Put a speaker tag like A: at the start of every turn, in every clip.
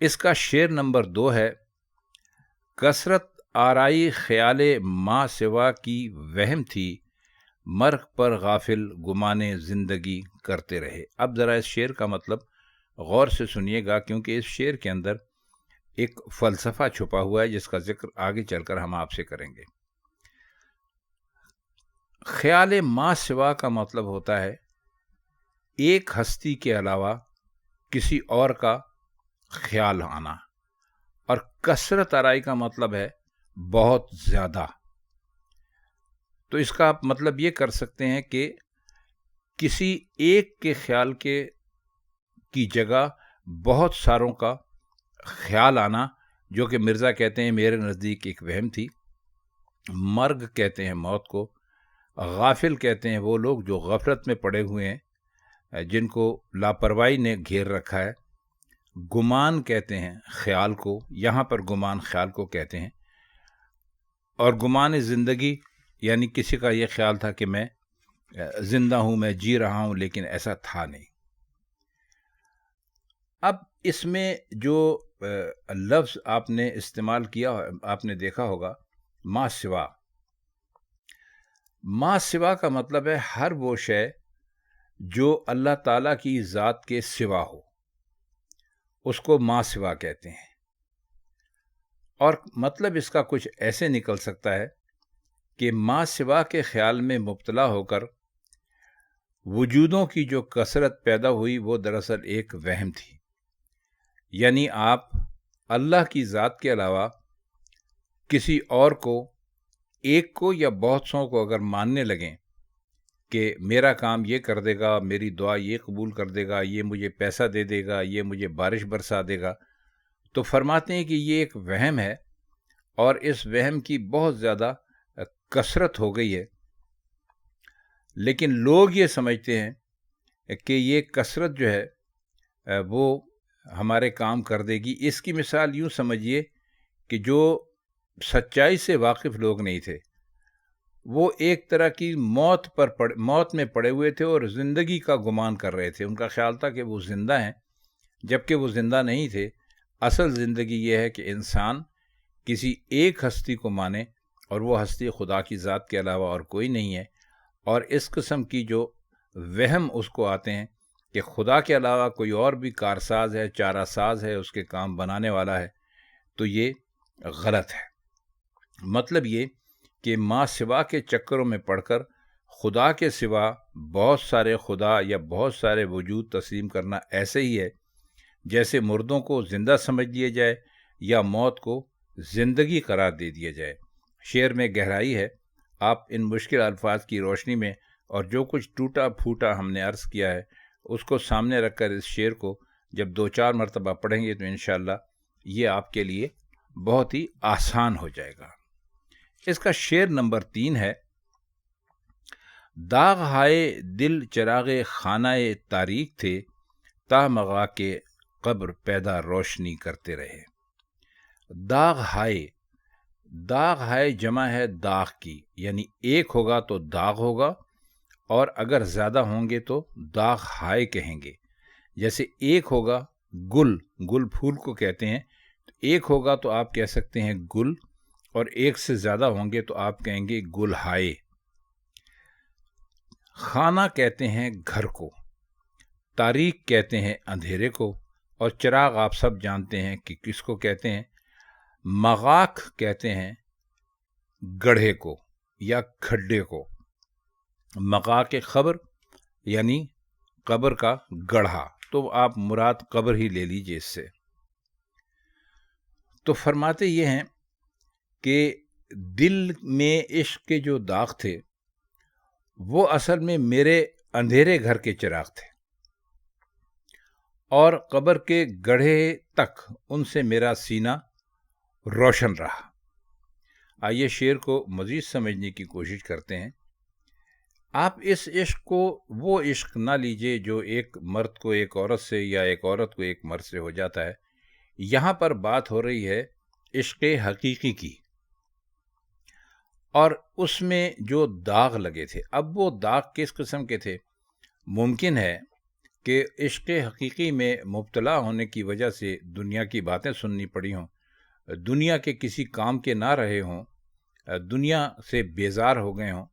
A: اس کا شعر نمبر 2 ہے: کثرت آرائی خیال ماں سوا کی وہم تھی، مرگ پر غافل گمانے زندگی کرتے رہے۔ اب ذرا اس شعر کا مطلب غور سے سنیے گا، کیونکہ اس شعر کے اندر ایک فلسفہ چھپا ہوا ہے جس کا ذکر آگے چل کر ہم آپ سے کریں گے۔ خیال ماں سوا کا مطلب ہوتا ہے ایک ہستی کے علاوہ کسی اور کا خیال آنا، اور کثرت آرائی کا مطلب ہے بہت زیادہ۔ تو اس کا آپ مطلب یہ کر سکتے ہیں کہ کسی ایک کے خیال کی جگہ بہت ساروں کا خیال آنا، جو کہ مرزا کہتے ہیں میرے نزدیک ایک وہم تھی۔ مرگ کہتے ہیں موت کو، غافل کہتے ہیں وہ لوگ جو غفلت میں پڑے ہوئے ہیں، جن کو لاپرواہی نے گھیر رکھا ہے۔ گمان کہتے ہیں خیال کو، یہاں پر گمان خیال کو کہتے ہیں۔ اور گمان زندگی یعنی کسی کا یہ خیال تھا کہ میں زندہ ہوں، میں جی رہا ہوں، لیکن ایسا تھا نہیں۔ اب اس میں جو لفظ آپ نے استعمال کیا، آپ نے دیکھا ہوگا، ما سوا۔ ما سوا کا مطلب ہے ہر وہ شے جو اللہ تعالیٰ کی ذات کے سوا ہو، اس کو ما سوا کہتے ہیں۔ اور مطلب اس کا کچھ ایسے نکل سکتا ہے کہ ما سوا کے خیال میں مبتلا ہو کر وجودوں کی جو کثرت پیدا ہوئی وہ دراصل ایک وہم تھی۔ یعنی آپ اللہ کی ذات کے علاوہ کسی اور کو، ایک کو یا بہت سو کو اگر ماننے لگیں کہ میرا کام یہ کر دے گا، میری دعا یہ قبول کر دے گا، یہ مجھے پیسہ دے دے گا، یہ مجھے بارش برسا دے گا، تو فرماتے ہیں کہ یہ ایک وہم ہے، اور اس وہم کی بہت زیادہ کثرت ہو گئی ہے۔ لیکن لوگ یہ سمجھتے ہیں کہ یہ کثرت جو ہے وہ ہمارے کام کر دے گی۔ اس کی مثال یوں سمجھیے کہ جو سچائی سے واقف لوگ نہیں تھے، وہ ایک طرح کی موت میں پڑے ہوئے تھے اور زندگی کا گمان کر رہے تھے۔ ان کا خیال تھا کہ وہ زندہ ہیں، جبکہ وہ زندہ نہیں تھے۔ اصل زندگی یہ ہے کہ انسان کسی ایک ہستی کو مانے، اور وہ ہستی خدا کی ذات کے علاوہ اور کوئی نہیں ہے۔ اور اس قسم کی جو وہم اس کو آتے ہیں کہ خدا کے علاوہ کوئی اور بھی کارساز ہے، چارہ ساز ہے، اس کے کام بنانے والا ہے، تو یہ غلط ہے۔ مطلب یہ کہ ماں سوا کے چکروں میں پڑھ کر خدا کے سوا بہت سارے خدا یا بہت سارے وجود تسلیم کرنا ایسے ہی ہے جیسے مردوں کو زندہ سمجھ لیا جائے یا موت کو زندگی قرار دے دیا جائے۔ شعر میں گہرائی ہے۔ آپ ان مشکل الفاظ کی روشنی میں اور جو کچھ ٹوٹا پھوٹا ہم نے عرض کیا ہے اس کو سامنے رکھ کر اس شعر کو جب 2-4 مرتبہ پڑھیں گے تو انشاءاللہ یہ آپ کے لیے بہت ہی آسان ہو جائے گا۔ اس کا شعر نمبر 3 ہے: داغ ہائے دل چراغ خانہ تاریک تھے، تا مغا کے قبر پیدا روشنی کرتے رہے۔ داغ ہائے جمع ہے داغ کی، یعنی ایک ہوگا تو داغ ہوگا، اور اگر زیادہ ہوں گے تو داغ ہائے کہیں گے۔ جیسے ایک ہوگا گل پھول کو کہتے ہیں، ایک ہوگا تو آپ کہہ سکتے ہیں گل، اور ایک سے زیادہ ہوں گے تو آپ کہیں گے گل ہائے۔ خانہ کہتے ہیں گھر کو، تاریک کہتے ہیں اندھیرے کو، اور چراغ آپ سب جانتے ہیں کہ کس کو کہتے ہیں۔ مغاک کہتے ہیں گڑھے کو یا کھڈے کو۔ مغاک قبر یعنی قبر کا گڑھا، تو آپ مراد قبر ہی لے لیجئے اس سے۔ تو فرماتے یہ ہیں کہ دل میں عشق کے جو داغ تھے وہ اصل میں میرے اندھیرے گھر کے چراغ تھے، اور قبر کے گڑھے تک ان سے میرا سینہ روشن رہا۔ آئیے شعر کو مزید سمجھنے کی کوشش کرتے ہیں۔ آپ اس عشق کو وہ عشق نہ لیجئے جو ایک مرد کو ایک عورت سے یا ایک عورت کو ایک مرد سے ہو جاتا ہے۔ یہاں پر بات ہو رہی ہے عشق حقیقی کی، اور اس میں جو داغ لگے تھے، اب وہ داغ کس قسم کے تھے؟ ممکن ہے کہ عشق حقیقی میں مبتلا ہونے کی وجہ سے دنیا کی باتیں سننی پڑی ہوں، دنیا کے کسی کام کے نہ رہے ہوں، دنیا سے بیزار ہو گئے ہوں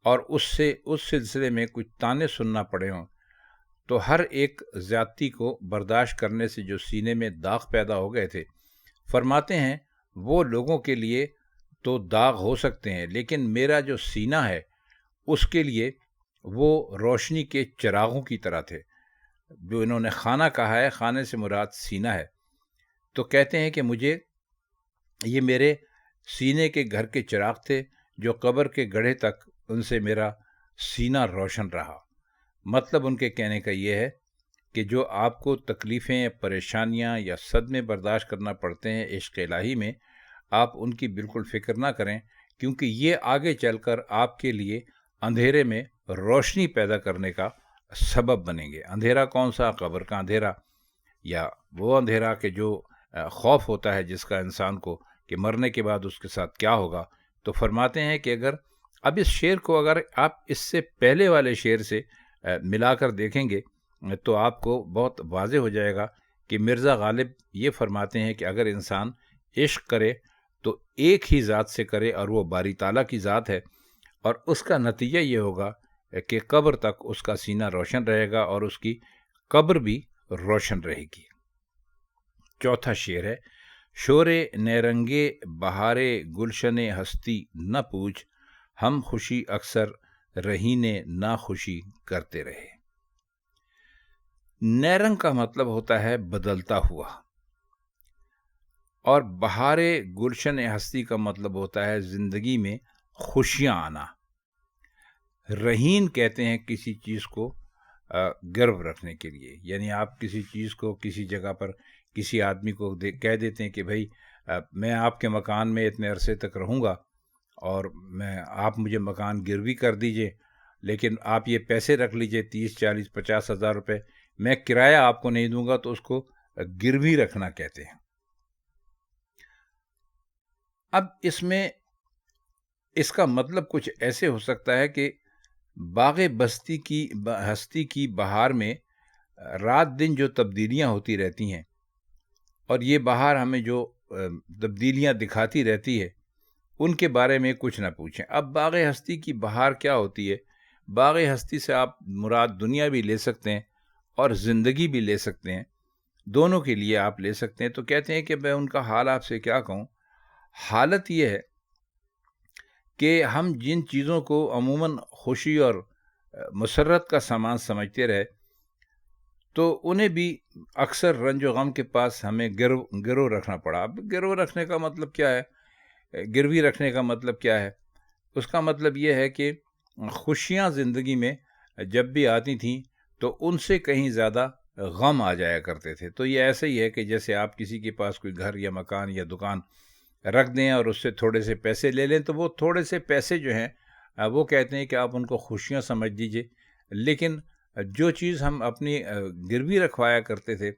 A: اور اس سلسلے میں کچھ طعنے سننا پڑے ہوں، تو ہر ایک زیادتی کو برداشت کرنے سے جو سینے میں داغ پیدا ہو گئے تھے، فرماتے ہیں وہ لوگوں کے لیے تو داغ ہو سکتے ہیں، لیکن میرا جو سینہ ہے اس کے لیے وہ روشنی کے چراغوں کی طرح تھے۔ جو انہوں نے خانہ کہا ہے، خانے سے مراد سینہ ہے، تو کہتے ہیں کہ مجھے یہ میرے سینے کے گھر کے چراغ تھے جو قبر کے گڑھے تک ان سے میرا سینہ روشن رہا۔ مطلب ان کے کہنے کا یہ ہے کہ جو آپ کو تکلیفیں، پریشانیاں یا صدمے برداشت کرنا پڑتے ہیں عشق الہی میں، آپ ان کی بالکل فکر نہ کریں، کیونکہ یہ آگے چل کر آپ کے لیے اندھیرے میں روشنی پیدا کرنے کا سبب بنیں گے۔ اندھیرا کون سا؟ قبر کا اندھیرا، یا وہ اندھیرا کہ جو خوف ہوتا ہے جس کا انسان کو کہ مرنے کے بعد اس کے ساتھ کیا ہوگا۔ تو فرماتے ہیں کہ اگر اب اس شعر کو اگر آپ اس سے پہلے والے شعر سے ملا کر دیکھیں گے تو آپ کو بہت واضح ہو جائے گا کہ مرزا غالب یہ فرماتے ہیں کہ اگر انسان عشق کرے تو ایک ہی ذات سے کرے، اور وہ باری تعالیٰ کی ذات ہے، اور اس کا نتیجہ یہ ہوگا کہ قبر تک اس کا سینہ روشن رہے گا اور اس کی قبر بھی روشن رہے گی۔ چوتھا شعر ہے: شورے نیرنگے بہارے گلشن ہستی نہ پوچھ، ہم خوشی اکثر رہینے نا خوشی کرتے رہے۔ نیرنگ کا مطلب ہوتا ہے بدلتا ہوا، اور بہارے گلشن ہستی کا مطلب ہوتا ہے زندگی میں خوشیاں آنا۔ رہین کہتے ہیں کسی چیز کو گرو رکھنے کے لیے، یعنی آپ کسی چیز کو کسی جگہ پر کسی آدمی کو کہہ دیتے ہیں کہ بھائی میں آپ کے مکان میں اتنے عرصے تک رہوں گا اور آپ مجھے مکان گروی کر دیجئے، لیکن آپ یہ پیسے رکھ لیجئے 30، 40، 50 ہزار روپے، میں کرایہ آپ کو نہیں دوں گا، تو اس کو گروی رکھنا کہتے ہیں۔ اب اس میں اس کا مطلب کچھ ایسے ہو سکتا ہے کہ باغ ہستی کی بہار میں رات دن جو تبدیلیاں ہوتی رہتی ہیں، اور یہ بہار ہمیں جو تبدیلیاں دکھاتی رہتی ہے ان کے بارے میں کچھ نہ پوچھیں۔ اب باغ ہستی کی بہار کیا ہوتی ہے؟ باغ ہستی سے آپ مراد دنیا بھی لے سکتے ہیں اور زندگی بھی لے سکتے ہیں، دونوں کے لیے آپ لے سکتے ہیں۔ تو کہتے ہیں کہ میں ان کا حال آپ سے کیا کہوں۔ حالت یہ ہے کہ ہم جن چیزوں کو عموماً خوشی اور مسرت کا سامان سمجھتے رہے، تو انہیں بھی اکثر رنج و غم کے پاس ہمیں گرو رکھنا پڑا۔ اب گرو رکھنے کا مطلب کیا ہے؟ گروی رکھنے کا مطلب کیا ہے؟ اس کا مطلب یہ ہے کہ خوشیاں زندگی میں جب بھی آتی تھیں تو ان سے کہیں زیادہ غم آ جایا کرتے تھے۔ تو یہ ایسے ہی ہے کہ جیسے آپ کسی کے پاس کوئی گھر یا مکان یا دکان رکھ دیں اور اس سے تھوڑے سے پیسے لے لیں، تو وہ تھوڑے سے پیسے جو ہیں وہ کہتے ہیں کہ آپ ان کو خوشیاں سمجھ دیجئے، لیکن جو چیز ہم اپنی گروی رکھوایا کرتے تھے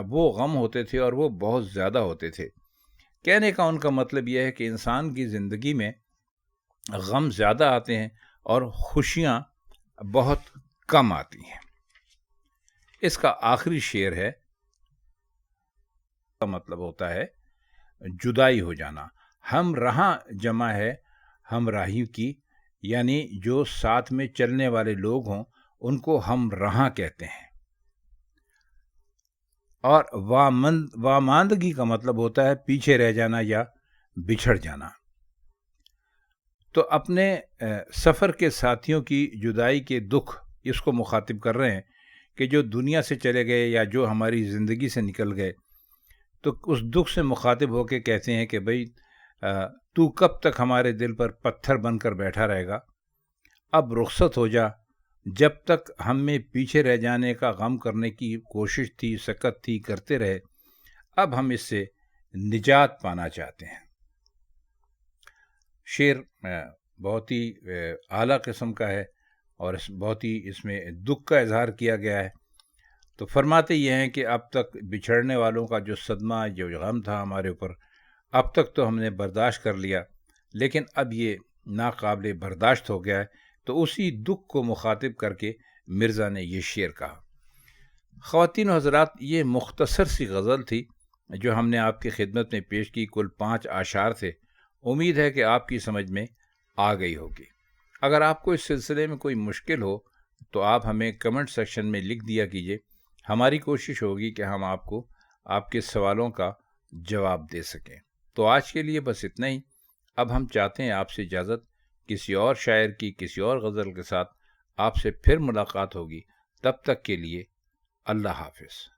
A: وہ غم ہوتے تھے اور وہ بہت زیادہ ہوتے تھے۔ کہنے کا ان کا مطلب یہ ہے کہ انسان کی زندگی میں غم زیادہ آتے ہیں اور خوشیاں بہت کم آتی ہیں۔ اس کا آخری شعر ہے، کا مطلب ہوتا ہے جدائی ہو جانا۔ ہم رہاں جمع ہے ہم راہی کی، یعنی جو ساتھ میں چلنے والے لوگ ہوں ان کو ہم رہاں کہتے ہیں۔ اور واماندگی کا مطلب ہوتا ہے پیچھے رہ جانا یا بچھڑ جانا۔ تو اپنے سفر کے ساتھیوں کی جدائی کے دکھ اس کو مخاطب کر رہے ہیں کہ جو دنیا سے چلے گئے یا جو ہماری زندگی سے نکل گئے، تو اس دکھ سے مخاطب ہو کے کہتے ہیں کہ بھئی تو کب تک ہمارے دل پر پتھر بن کر بیٹھا رہے گا؟ اب رخصت ہو جا، جب تک ہم میں پیچھے رہ جانے کا غم کرنے کی کوشش تھی، سکت تھی، کرتے رہے، اب ہم اس سے نجات پانا چاہتے ہیں۔ شعر بہت ہی اعلیٰ قسم کا ہے اور بہت ہی اس میں دکھ کا اظہار کیا گیا ہے۔ تو فرماتے یہ ہیں کہ اب تک بچھڑنے والوں کا جو صدمہ، جو غم تھا ہمارے اوپر، اب تک تو ہم نے برداشت کر لیا، لیکن اب یہ ناقابل برداشت ہو گیا ہے۔ تو اسی دکھ کو مخاطب کر کے مرزا نے یہ شعر کہا خواتین و حضرات، یہ مختصر سی غزل تھی جو ہم نے آپ کی خدمت میں پیش کی۔ کل 5 اشعار تھے۔ امید ہے کہ آپ کی سمجھ میں آ گئی ہوگی۔ اگر آپ کو اس سلسلے میں کوئی مشکل ہو تو آپ ہمیں کمنٹ سیکشن میں لکھ دیا کیجیے۔ ہماری کوشش ہوگی کہ ہم آپ کو آپ کے سوالوں کا جواب دے سکیں۔ تو آج کے لیے بس اتنا ہی۔ اب ہم چاہتے ہیں آپ سے اجازت، کسی اور شاعر کی کسی اور غزل کے ساتھ آپ سے پھر ملاقات ہوگی۔ تب تک کے لیے اللہ حافظ۔